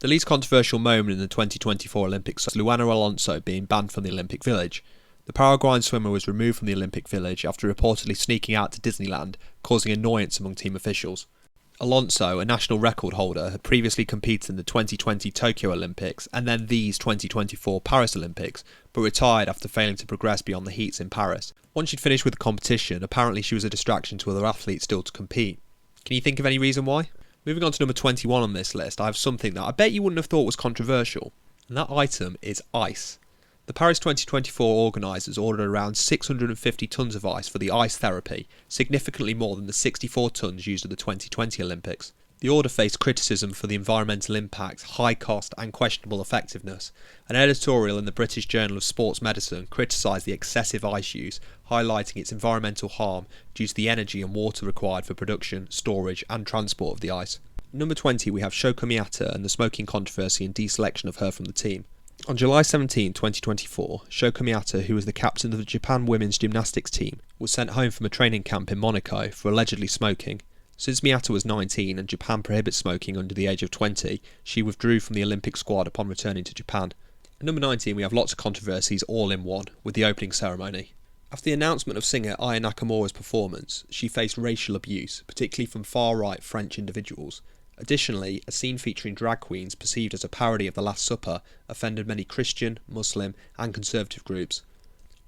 The least controversial moment in the 2024 Olympics was Luana Alonso being banned from the Olympic Village. The Paraguayan swimmer was removed from the Olympic Village after reportedly sneaking out to Disneyland, causing annoyance among team officials. Alonso, a national record holder, had previously competed in the 2020 Tokyo Olympics and then these 2024 Paris Olympics, but retired after failing to progress beyond the heats in Paris. Once she'd finished with the competition, apparently she was a distraction to other athletes still to compete. Can you think of any reason why? Moving on to number 21 on this list, I have something that I bet you wouldn't have thought was controversial, and that item is ice. The Paris 2024 organisers ordered around 650 tonnes of ice for the ice therapy, significantly more than the 64 tonnes used at the 2020 Olympics. The order faced criticism for the environmental impact, high cost and questionable effectiveness. An editorial in the British Journal of Sports Medicine criticised the excessive ice use, highlighting its environmental harm due to the energy and water required for production, storage and transport of the ice. Number 20 we have Shoko Miyata and the smoking controversy and deselection of her from the team. On July 17, 2024, Shoko Miyata, who was the captain of the Japan women's gymnastics team, was sent home from a training camp in Monaco for allegedly smoking. Since Miyata was 19 and Japan prohibits smoking under the age of 20, she withdrew from the Olympic squad upon returning to Japan. At number 19 we have lots of controversies all in one, with the opening ceremony. After the announcement of singer Aya Nakamura's performance, she faced racial abuse, particularly from far-right French individuals. Additionally, a scene featuring drag queens perceived as a parody of The Last Supper offended many Christian, Muslim and conservative groups.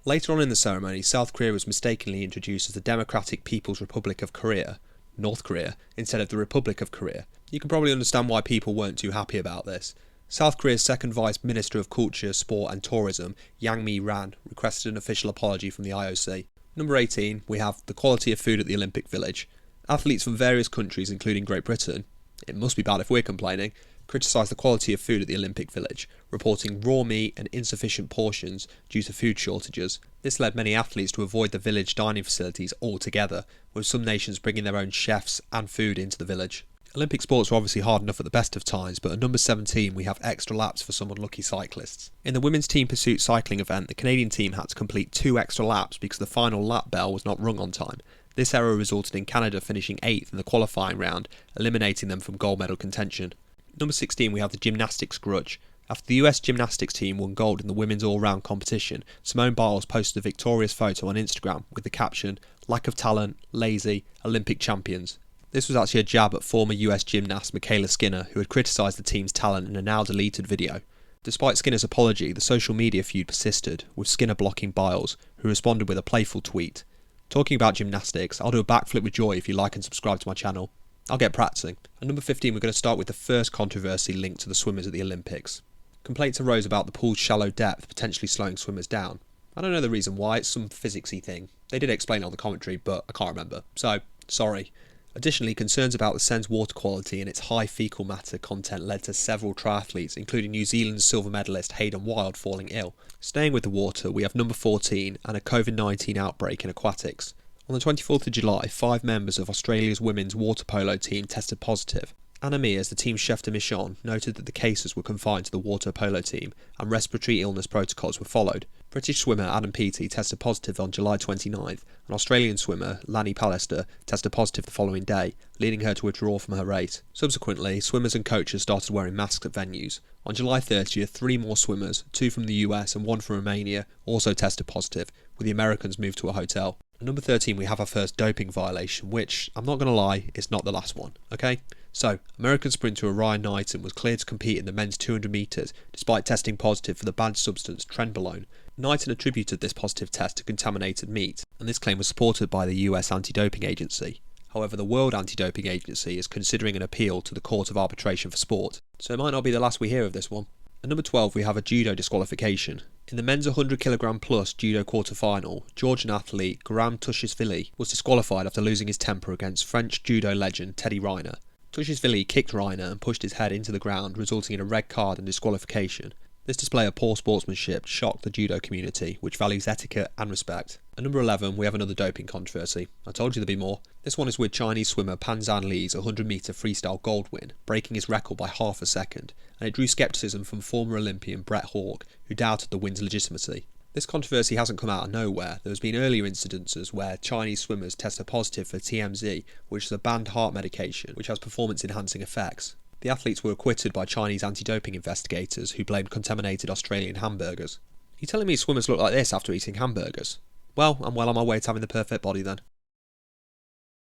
Later on in the ceremony, South Korea was mistakenly introduced as the Democratic People's Republic of Korea, North Korea, instead of the Republic of Korea. You can probably understand why people weren't too happy about this. South Korea's second Vice Minister of Culture, Sport and Tourism, Yang Mi-ran, requested an official apology from the IOC. Number 18, we have the quality of food at the Olympic Village. Athletes from various countries, including Great Britain, it must be bad if we're complaining, criticised the quality of food at the Olympic Village, reporting raw meat and insufficient portions due to food shortages. This led many athletes to avoid the village dining facilities altogether, with some nations bringing their own chefs and food into the village. Olympic sports are obviously hard enough at the best of times, but at number 17 we have extra laps for some unlucky cyclists. In the women's team pursuit cycling event, the Canadian team had to complete 2 extra laps because the final lap bell was not rung on time. This error resulted in Canada finishing 8th in the qualifying round, eliminating them from gold medal contention. Number 16 we have the gymnastics grudge. After the US gymnastics team won gold in the women's all-round competition, Simone Biles posted a victorious photo on Instagram with the caption, "Lack of talent, lazy, Olympic champions." This was actually a jab at former US gymnast Michaela Skinner, who had criticised the team's talent in a now deleted video. Despite Skinner's apology, the social media feud persisted, with Skinner blocking Biles, who responded with a playful tweet. Talking about gymnastics, I'll do a backflip with joy if you like and subscribe to my channel. I'll get practicing. At number 15 we're going to start with the first controversy linked to the swimmers at the Olympics. Complaints arose about the pool's shallow depth potentially slowing swimmers down. I don't know the reason why, it's some physicsy thing. They did explain it on the commentary, but I can't remember, so sorry. Additionally, concerns about the Seine's water quality and its high fecal matter content led to several triathletes, including New Zealand's silver medalist Hayden Wilde, falling ill. Staying with the water, we have number 14 and a COVID-19 outbreak in aquatics. On the 24th of July, 5 members of Australia's women's water polo team tested positive. Anna Mears, the team's chef de mission, noted that the cases were confined to the water polo team and respiratory illness protocols were followed. British swimmer Adam Peaty tested positive on July 29th, and Australian swimmer Lani Pallister tested positive the following day, leading her to withdraw from her race. Subsequently, swimmers and coaches started wearing masks at venues. On July 30th, 3 more swimmers, 2 from the US and 1 from Romania, also tested positive, with the Americans moved to a hotel. At number 13 we have our first doping violation, which, I'm not going to lie, is not the last one, okay? So, American sprinter Orion Knighton was cleared to compete in the men's 200 metres despite testing positive for the banned substance trenbolone. Knighton attributed this positive test to contaminated meat, and this claim was supported by the US Anti-Doping Agency. However, the World Anti-Doping Agency is considering an appeal to the Court of Arbitration for Sport, so it might not be the last we hear of this one. At number 12 we have a judo disqualification. In the men's 100kg plus judo quarter-final, Georgian athlete Graham Tushishvili was disqualified after losing his temper against French judo legend Teddy Riner. Tushishvili kicked Riner and pushed his head into the ground, resulting in a red card and disqualification. This display of poor sportsmanship shocked the judo community, which values etiquette and respect. At number 11 we have another doping controversy. I told you there'd be more. This one is with Chinese swimmer Pan Zhan Li's 100-metre freestyle gold win, breaking his record by half a second, and it drew scepticism from former Olympian Brett Hawke, who doubted the win's legitimacy. This controversy hasn't come out of nowhere. There has been earlier incidences where Chinese swimmers tested positive for TMZ, which is a banned heart medication which has performance enhancing effects. The athletes were acquitted by Chinese anti-doping investigators who blamed contaminated Australian hamburgers. Are you telling me swimmers look like this after eating hamburgers? Well, I'm well on my way to having the perfect body then.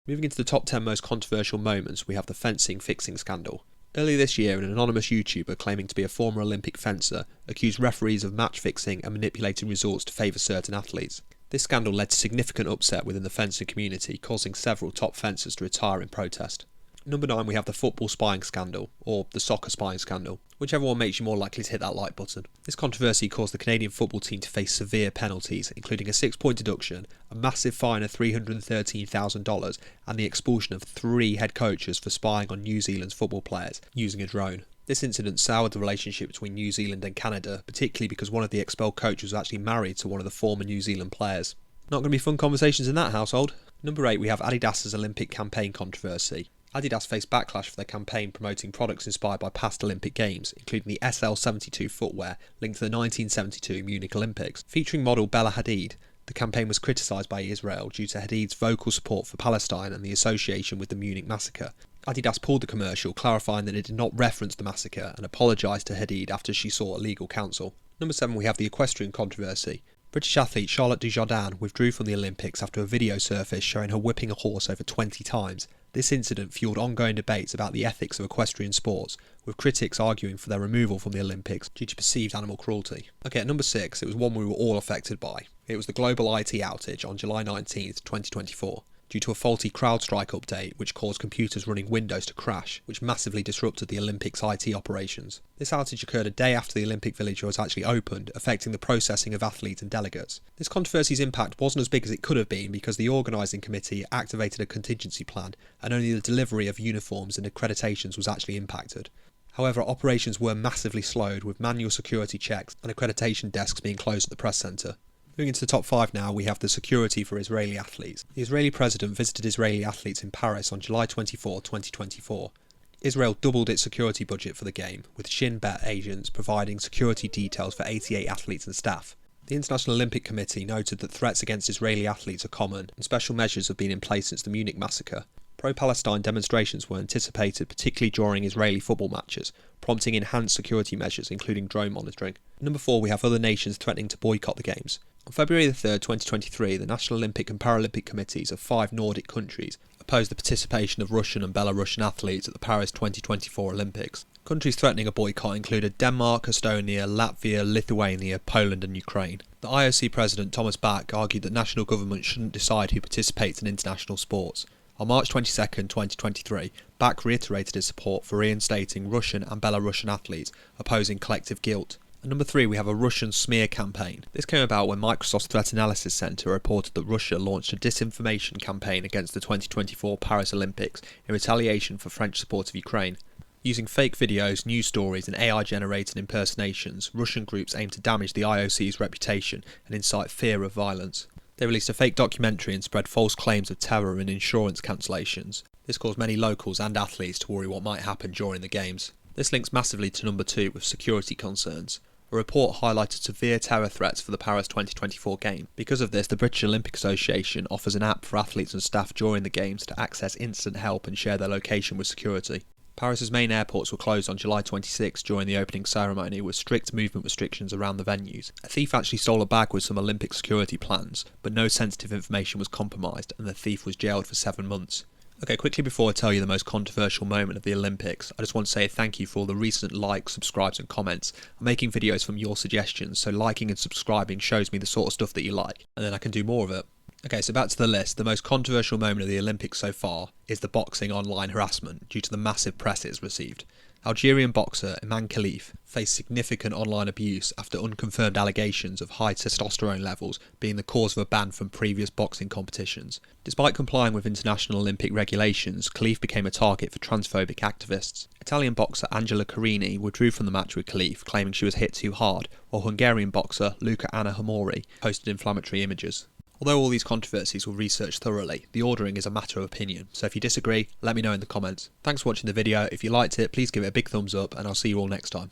Moving into the top 10 most controversial moments, we have the fencing fixing scandal. Earlier this year, an anonymous YouTuber claiming to be a former Olympic fencer accused referees of match fixing and manipulating results to favour certain athletes. This scandal led to significant upset within the fencing community, causing several top fencers to retire in protest. Number 9, we have the football spying scandal, or the soccer spying scandal, whichever one makes you more likely to hit that like button. This controversy caused the Canadian football team to face severe penalties, including a 6-point deduction, a massive fine of $313,000, and the expulsion of 3 head coaches for spying on New Zealand's football players using a drone. This incident soured the relationship between New Zealand and Canada, particularly because one of the expelled coaches was actually married to one of the former New Zealand players. Not going to be fun conversations in that household. Number 8, we have Adidas's Olympic campaign controversy. Adidas faced backlash for their campaign promoting products inspired by past Olympic Games, including the SL72 footwear linked to the 1972 Munich Olympics. Featuring model Bella Hadid, the campaign was criticised by Israel due to Hadid's vocal support for Palestine and the association with the Munich massacre. Adidas pulled the commercial, clarifying that it did not reference the massacre, and apologised to Hadid after she sought legal counsel. Number 7, we have the equestrian controversy. British athlete Charlotte Dujardin withdrew from the Olympics after a video surfaced showing her whipping a horse over 20 times. This incident fueled ongoing debates about the ethics of equestrian sports, with critics arguing for their removal from the Olympics due to perceived animal cruelty. Okay, at number 6, it was one we were all affected by. It was the global IT outage on July 19th, 2024. Due to a faulty CrowdStrike update which caused computers running Windows to crash, which massively disrupted the Olympics IT operations. This outage occurred a day after the Olympic Village was actually opened, affecting the processing of athletes and delegates. This controversy's impact wasn't as big as it could have been because the organising committee activated a contingency plan and only the delivery of uniforms and accreditations was actually impacted. However, operations were massively slowed, with manual security checks and accreditation desks being closed at the press centre. Moving into the top 5 now, we have the security for Israeli athletes. The Israeli president visited Israeli athletes in Paris on July 24, 2024. Israel doubled its security budget for the game, with Shin Bet agents providing security details for 88 athletes and staff. The International Olympic Committee noted that threats against Israeli athletes are common, and special measures have been in place since the Munich massacre. Pro-Palestine demonstrations were anticipated, particularly during Israeli football matches, prompting enhanced security measures, including drone monitoring. Number 4, we have other nations threatening to boycott the Games. On February 3, 2023, the National Olympic and Paralympic Committees of 5 Nordic countries opposed the participation of Russian and Belarusian athletes at the Paris 2024 Olympics. Countries threatening a boycott included Denmark, Estonia, Latvia, Lithuania, Poland and Ukraine. The IOC president Thomas Bach argued that national governments shouldn't decide who participates in international sports. On March 22, 2023, Bach reiterated his support for reinstating Russian and Belarusian athletes, opposing collective guilt. At number 3, we have a Russian smear campaign. This came about when Microsoft's Threat Analysis Center reported that Russia launched a disinformation campaign against the 2024 Paris Olympics in retaliation for French support of Ukraine. Using fake videos, news stories and AI-generated impersonations, Russian groups aim to damage the IOC's reputation and incite fear of violence. They released a fake documentary and spread false claims of terror and insurance cancellations. This caused many locals and athletes to worry what might happen during the Games. This links massively to number 2 with security concerns. A report highlighted severe terror threats for the Paris 2024 game. Because of this, the British Olympic Association offers an app for athletes and staff during the Games to access instant help and share their location with security. Paris's main airports were closed on July 26 during the opening ceremony, with strict movement restrictions around the venues. A thief actually stole a bag with some Olympic security plans, but no sensitive information was compromised and the thief was jailed for 7 months. Okay, quickly before I tell you the most controversial moment of the Olympics, I just want to say thank you for all the recent likes, subscribes and comments. I'm making videos from your suggestions, so liking and subscribing shows me the sort of stuff that you like, and then I can do more of it. Okay, so back to the list. The most controversial moment of the Olympics so far is the boxing online harassment due to the massive press it has received. Algerian boxer Iman Khalif faced significant online abuse after unconfirmed allegations of high testosterone levels being the cause of a ban from previous boxing competitions. Despite complying with international Olympic regulations, Khalif became a target for transphobic activists. Italian boxer Angela Carini withdrew from the match with Khalif, claiming she was hit too hard, while Hungarian boxer Luca Anna Hamori posted inflammatory images. Although all these controversies were researched thoroughly, the ordering is a matter of opinion, so if you disagree, let me know in the comments. Thanks for watching the video. If you liked it, please give it a big thumbs up and I'll see you all next time.